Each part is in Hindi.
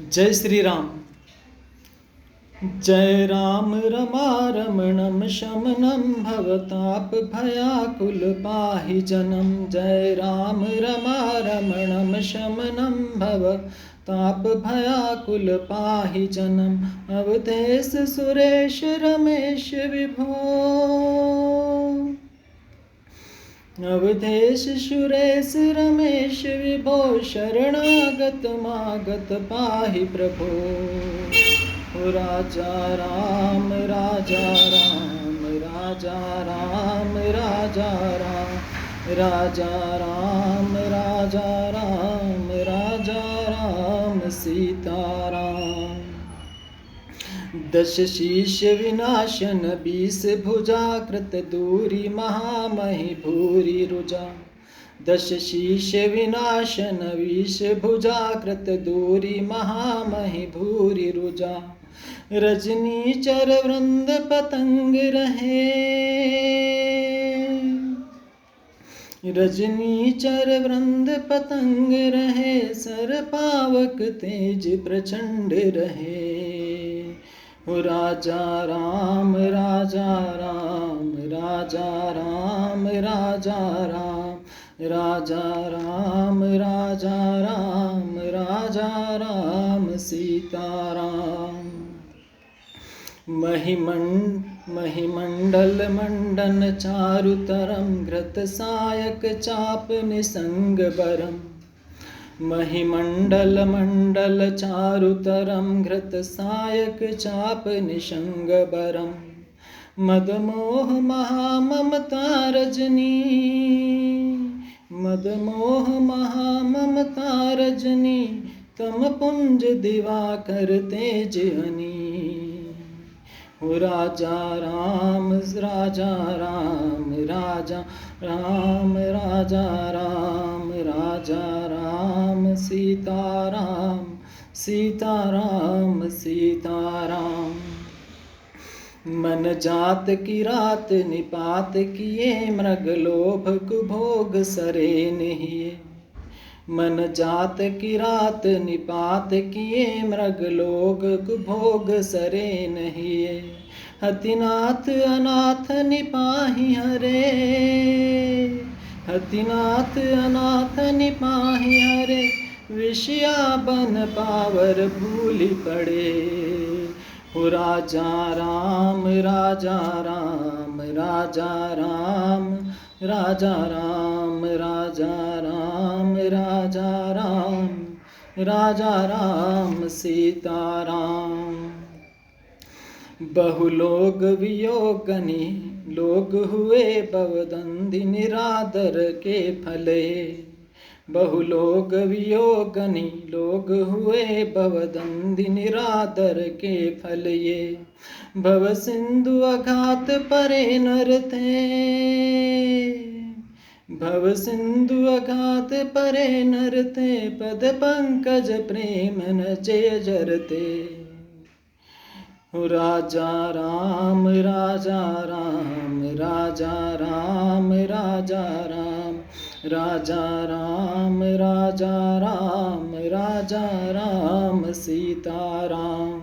जय श्री राम। जय राम रमारमणं शमनं भवताप भयाकुल पाहि जनम। जय राम रमारमणं शमनं भवताप भयाकुल पाहि जनम। अवधेश सुरेश रमेश विभो, अवधेश सुरेश रमेश विभो, शरणागत मागत पाहि प्रभो। राजा राम राजा राम राजा राम राजा राम राजा राम राजा राम राजा राम सीताराम। दश शीश विनाशन 20 भुजा, कृत दूरी महामहि भूरि रुजा। दश शीश विनाशन 20 भुजा, कृत दूरी महामहि भूरि रुजा। रजनी चर वृंद पतंग रहे, रजनी चर वृंद पतंग रहे। सर पावक तेज प्रचंड रहे। राजा राम राजा राम राजा राम राजा राम राजा राम राजा राम राजा राम सीताराम। महिमंडल मंडन चारुतरम, घृत सायक चाप निसंग बरम। महिमंडल मंडल चारुतरम, घृत सायक चाप निसंग बरम। मदमोह महाममता रजनी, मदमोह महाममता रजनी। तम पुंज दिवाकर तेज हनी। राजा राम राजा राम राजा राम राजा राम राजा राम सीताराम सीताराम सीताराम। मन जात की रात निपात किए, मृग लोभ कुभोग सरे नहीं। मन जात की रात निपात किए, मृग लोग कुभोग सरे नहीं। हतिनाथ अनाथ निपाहि हरे, हतिनाथ अनाथ निपाहि हरे। विषया बन पावर भूलि पड़े। राजा राम राजा राम राजा राम राजा राम राजा राम राजा राम राजा राम सीताराम। बहुलोग वियोगनी लोग हुए, भवदंधि निरादर के फले। बहुलोग वियोगनी लोग हुए, भवदंधि निरादर के फल ये। भव सिंधु अघात परे नर थे, भव सिंधु अघात परे नर थे। पद पंकज प्रेम न जय जरते। राजा राम राजा राम राजा राम राजा राम राजा राम राजा राम राजा राम सीताराम।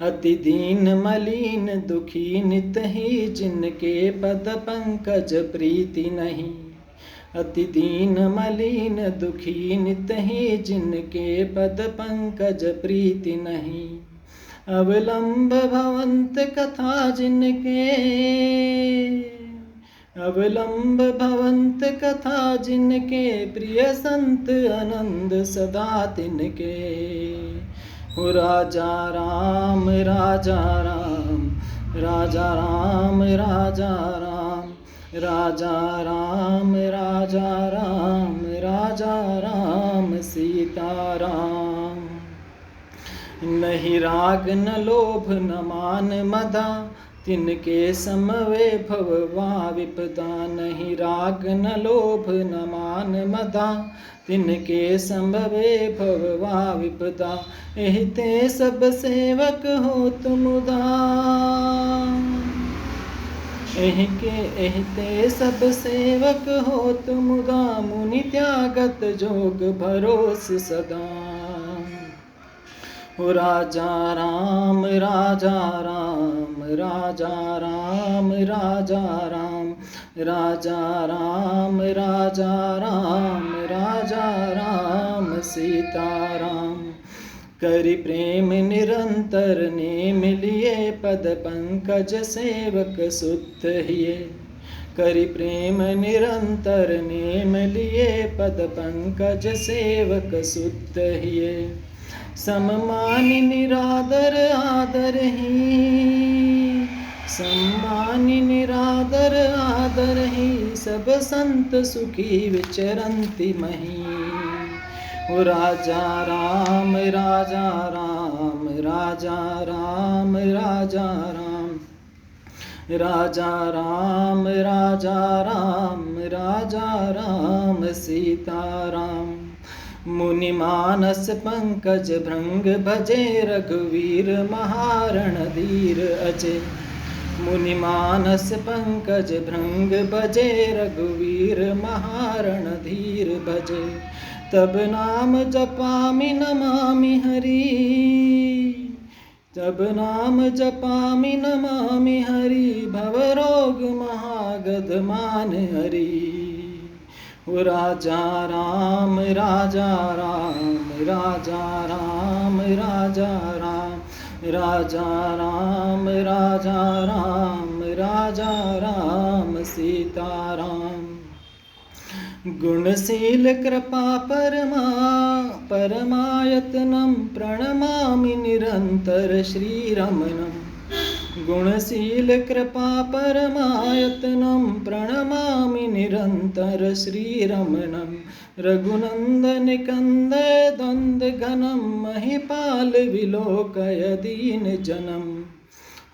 अति दीन मलिन दुखी नित ही, जिनके पद पंकज प्रीति नहीं। अति दीन मलिन दुखी नित ही, जिनके पद पंकज प्रीति नहीं। अवलंब भवंत कथा जिनके, अवलंब भवंत कथा जिनके। प्रिय संत आनंद सदा तिनके। राजा राम राजा राम राजा राम राजा राम राजा राम राजा राम राजा राम सीताराम। नहीं राग न लोभ न मान मदा, तिनके समवे भववा विपदा। नहीं राग न लोभ न मान मदा, तिनके संभवे भववा विपदा। एहिते सब सेवक हो तुम उदार, एहिते सब सेवक हो तुम उदार। मुनि त्यागत जोग भरोस सदा। हो राजा राम राजा राम राजा राम राजा राम राजा राम राजा राम राजा राम सीताराम। करि प्रेम निरंतर ने मिलिए पद पंकज सेवक सुत हिये। करि प्रेम निरंतर ने मिलिए पद पंकज सेवक सुत हिये। सम्मानि निरादर आदर ही, सम्मानि निरादर आदर ही, सब संत सुखी विचरन्ति मही। हो राजा राम राजा राम राजा राम राजा राम राजा राम राजा राम राजा राम सीताराम। मुनि मानस पंकज भृंग भजे रघुवीर महारण धीर अजय। मुनि मानस पंकज भृंग भजे रघुवीर महारण धीर भजे। तब नाम जपामि नमामि हरि, तब नाम जपामि नमामि हरि, भवरोग महागध मान हरि। हो राजा राम राजा राम राजा राम राजा राम राजा राम राजा राम राजा राम सीताराम। गुणशील कृपा परमायतनं प्रणमामि निरंतर श्रीरमणम्। गुणशील कृपा परमायतनं प्रणमामि निरंतर श्रीरमणम्। रघुनंदन कंदय द्वंद्व घनं महिपाल विलोकय दीन जनम्।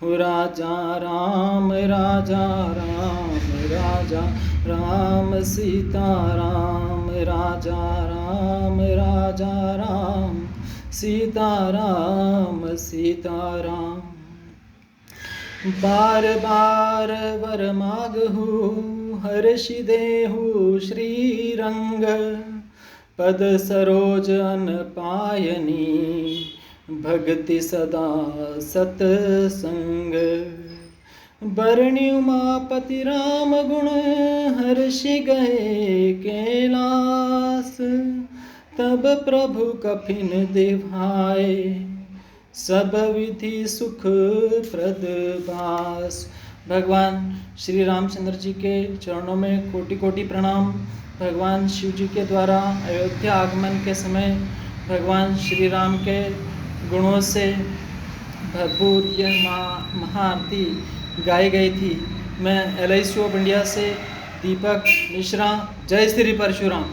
हो राजा राम राजा राम राजा राम सीताराम राजा राम राजा राम सीताराम सीताराम। बार बार वर मागहु हर्षि देहु श्रीरंग। पद सरोज अन पायनी भक्ति सदा सतसंग। बरणी उमापति राम गुण हर्षि गए कैलास। तब प्रभु कफिन दिभाए सब विधि सुख प्रद बास। भगवान श्री रामचंद्र जी के चरणों में कोटि कोटि प्रणाम। भगवान शिव जी के द्वारा अयोध्या आगमन के समय भगवान श्री राम के गुणों से भरपूर यह महाआरती गाई गई थी। मैं LIC ऑफ इंडिया से दीपक मिश्रा। जय श्री परशुराम।